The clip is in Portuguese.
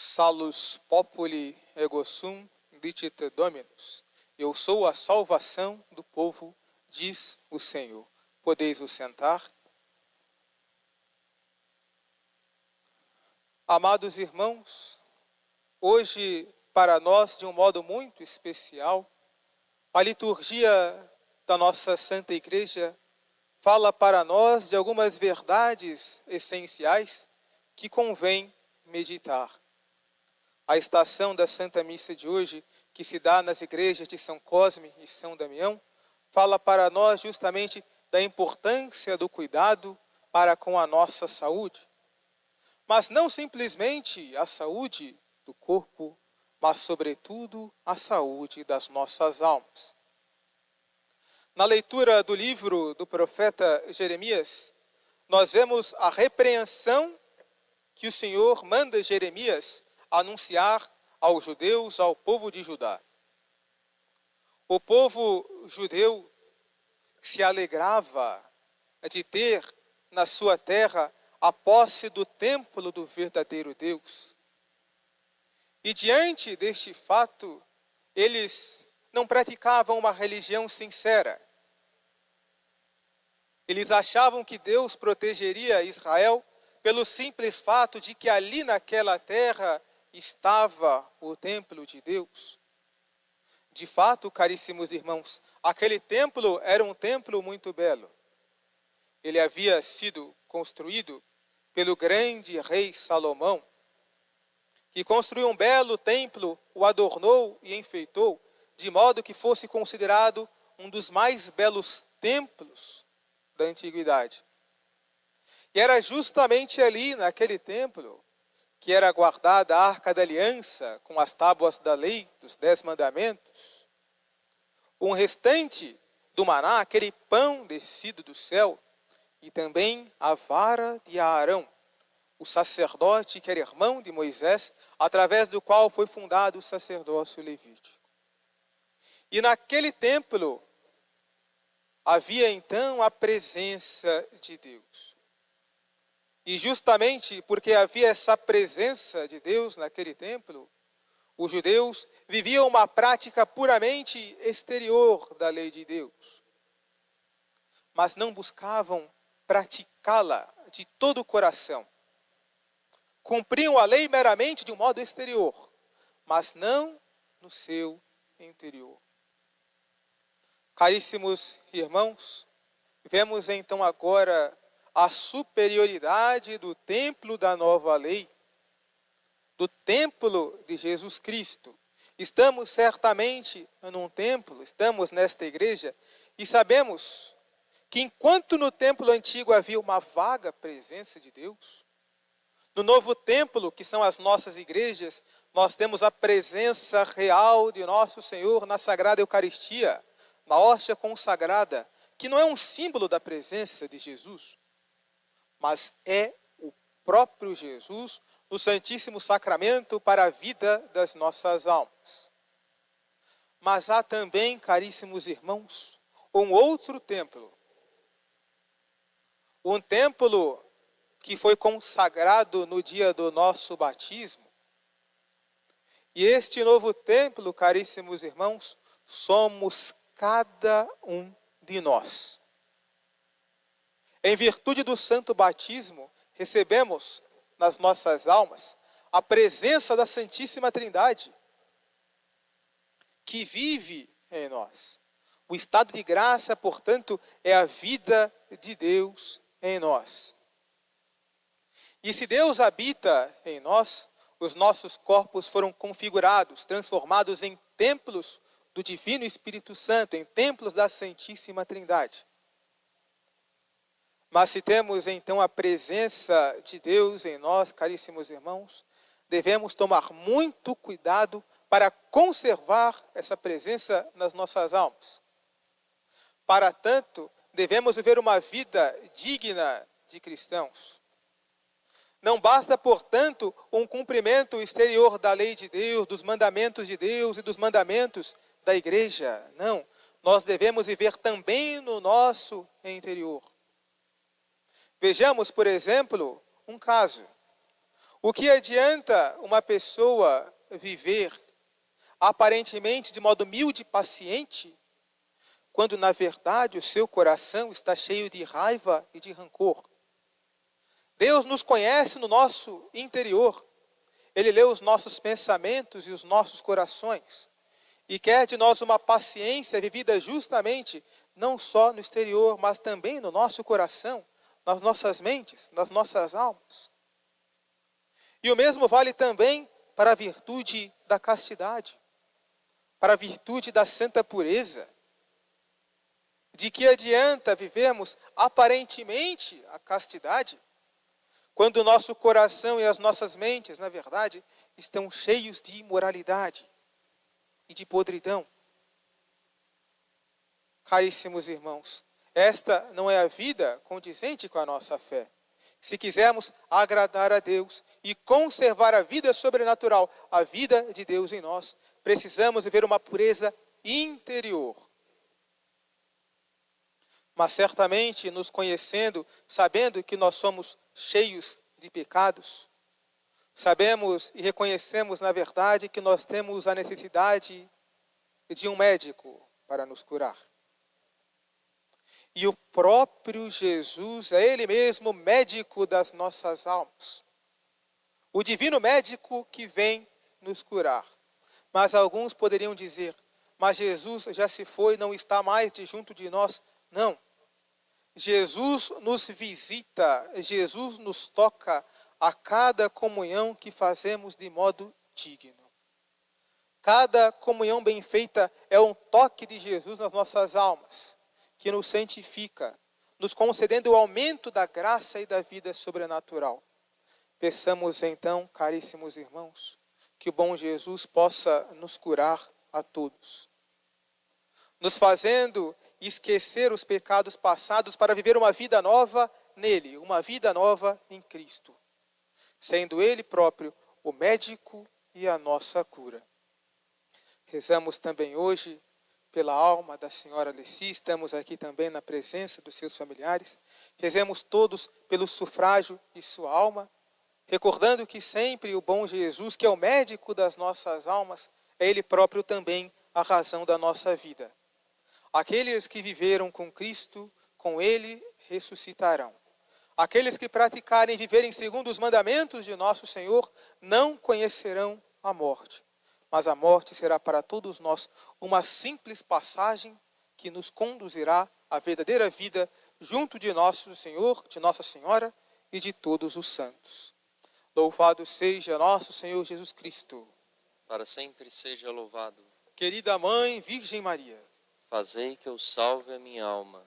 Salus populi ego sum, dicit Dominus. Eu sou a salvação do povo, diz o Senhor. Podeis vos sentar. Amados irmãos, hoje, para nós, de um modo muito especial, a liturgia da nossa Santa Igreja fala para nós de algumas verdades essenciais que convém meditar. A estação da Santa Missa de hoje, que se dá nas igrejas de São Cosme e São Damião, fala para nós justamente da importância do cuidado para com a nossa saúde. Mas não simplesmente a saúde do corpo, mas sobretudo a saúde das nossas almas. Na leitura do livro do profeta Jeremias, nós vemos a repreensão que o Senhor manda Jeremias anunciar aos judeus, ao povo de Judá. O povo judeu se alegrava de ter na sua terra a posse do templo do verdadeiro Deus. E diante deste fato, eles não praticavam uma religião sincera. Eles achavam que Deus protegeria Israel pelo simples fato de que ali naquela terra estava o templo de Deus. De fato, caríssimos irmãos, aquele templo era um templo muito belo. Ele havia sido construído pelo grande rei Salomão, que construiu um belo templo, o adornou e enfeitou, de modo que fosse considerado um dos mais belos templos da antiguidade. E era justamente ali, naquele templo, que era guardada a Arca da Aliança com as tábuas da lei, dos 10 mandamentos. Um restante do maná, aquele pão descido do céu, e também a vara de Arão, o sacerdote que era irmão de Moisés, através do qual foi fundado o sacerdócio levítico. E naquele templo havia então a presença de Deus. E justamente porque havia essa presença de Deus naquele templo, os judeus viviam uma prática puramente exterior da lei de Deus, mas não buscavam praticá-la de todo o coração. Cumpriam a lei meramente de um modo exterior, mas não no seu interior. Caríssimos irmãos, vemos então agora a superioridade do templo da nova lei, do templo de Jesus Cristo. Estamos certamente num templo, estamos nesta igreja, e sabemos que enquanto no templo antigo havia uma vaga presença de Deus, no novo templo, que são as nossas igrejas, nós temos a presença real de nosso Senhor na Sagrada Eucaristia, na hóstia consagrada, que não é um símbolo da presença de Jesus, mas é o próprio Jesus no Santíssimo Sacramento para a vida das nossas almas. Mas há também, caríssimos irmãos, um outro templo. Um templo que foi consagrado no dia do nosso batismo. E este novo templo, caríssimos irmãos, somos cada um de nós. Em virtude do santo batismo, recebemos nas nossas almas a presença da Santíssima Trindade, que vive em nós. O estado de graça, portanto, é a vida de Deus em nós. E se Deus habita em nós, os nossos corpos foram configurados, transformados em templos do Divino Espírito Santo, em templos da Santíssima Trindade. Mas se temos então a presença de Deus em nós, caríssimos irmãos, devemos tomar muito cuidado para conservar essa presença nas nossas almas. Para tanto, devemos viver uma vida digna de cristãos. Não basta, portanto, um cumprimento exterior da lei de Deus, dos mandamentos de Deus e dos mandamentos da igreja. Não, nós devemos viver também no nosso interior. Vejamos, por exemplo, um caso. O que adianta uma pessoa viver aparentemente de modo humilde e paciente, quando na verdade o seu coração está cheio de raiva e de rancor? Deus nos conhece no nosso interior. Ele lê os nossos pensamentos e os nossos corações. E quer de nós uma paciência vivida justamente, não só no exterior, mas também no nosso coração, nas nossas mentes, nas nossas almas. E o mesmo vale também para a virtude da castidade, para a virtude da santa pureza. De que adianta vivermos aparentemente a castidade, quando o nosso coração e as nossas mentes, na verdade, estão cheios de imoralidade e de podridão? Caríssimos irmãos, esta não é a vida condizente com a nossa fé. Se quisermos agradar a Deus e conservar a vida sobrenatural, a vida de Deus em nós, precisamos viver uma pureza interior. Mas certamente, nos conhecendo, sabendo que nós somos cheios de pecados, sabemos e reconhecemos, na verdade, que nós temos a necessidade de um médico para nos curar. E o próprio Jesus é Ele mesmo médico das nossas almas. O divino médico que vem nos curar. Mas alguns poderiam dizer, mas Jesus já se foi, não está mais junto de nós. Não. Jesus nos visita, Jesus nos toca a cada comunhão que fazemos de modo digno. Cada comunhão bem feita é um toque de Jesus nas nossas almas, que nos santifica, nos concedendo o aumento da graça e da vida sobrenatural. Peçamos então, caríssimos irmãos, que o bom Jesus possa nos curar a todos, nos fazendo esquecer os pecados passados para viver uma vida nova nele, uma vida nova em Cristo, sendo Ele próprio o médico e a nossa cura. Rezamos também hoje pela alma da senhora Alessi, estamos aqui também na presença dos seus familiares. Rezemos todos pelo sufrágio de sua alma, recordando que sempre o bom Jesus, que é o médico das nossas almas, é Ele próprio também a razão da nossa vida. Aqueles que viveram com Cristo, com Ele ressuscitarão. Aqueles que praticarem e viverem segundo os mandamentos de nosso Senhor, não conhecerão a morte. Mas a morte será para todos nós uma simples passagem que nos conduzirá à verdadeira vida junto de nosso Senhor, de Nossa Senhora e de todos os santos. Louvado seja nosso Senhor Jesus Cristo. Para sempre seja louvado. Querida Mãe Virgem Maria, Fazei que eu salve a minha alma.